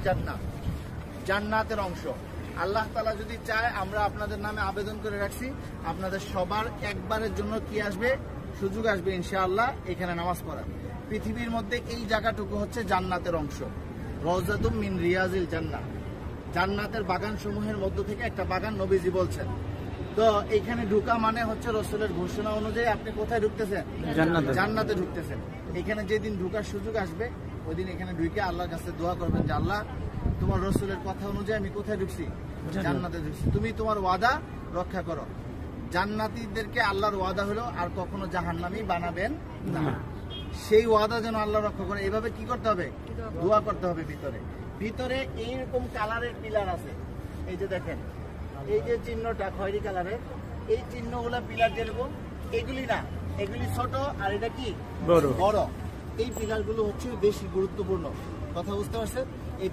জান্নাত, জান্নাতের অংশ। আল্লাহ তাআলা যদি চায়, আমরা আপনাদের নামে আবেদন করে রাখছি, আপনাদের সবার একবারের জন্য কি আসবে, সুযোগ আসবে ইনশাআল্লাহ এখানে নামাজ পড়ার। পৃথিবীর মধ্যে এই জায়গাটুকু হচ্ছে জান্নাতের অংশ, রওজাতুম মিন রিয়াজিল জান্নাহ, জান্নাতের বাগান সমূহের মধ্য থেকে একটা বাগান নবীজি বলছেন। তো এখানে ঢুকা মানে হচ্ছে রাসূলের ঘোষণা অনুযায়ী আপনি কোথায় ঢুকতেছেন, জান্নাতে ঢুকতেছেন। এখানে যেদিন ঢুকার সুযোগ আসবে ওই দিন এখানে ঢুকে আল্লাহর কাছে দোয়া করবেন যে আল্লাহ, তোমার রাসূলের কথা অনুযায়ী আমি কোথায় ঢুকছি, জান্নাতে ঢুকছি, তুমি তোমার ওয়াদা রক্ষা করো। জান্নাতীদেরকে আল্লাহর ওয়াদা হলো আর কখনো জাহান্নামী বানাবেন না, সেই ওয়াদা যেন আল্লাহ রক্ষা করে। এভাবে কি করতে হবে, দোয়া করতে হবে। ভিতরে ভিতরে এইরকম কালারের পিলার আছে, এই যে দেখেন, এই যে চিহ্নটা খয়েরি কালারের, এই চিহ্নগুলা পিলার যেরকম, এগুলি না, এগুলি ছোট আর এটা কি বড়। এই পিলার গুলো হচ্ছে বেশি গুরুত্বপূর্ণ, কথা বুঝতে পারছেন? এই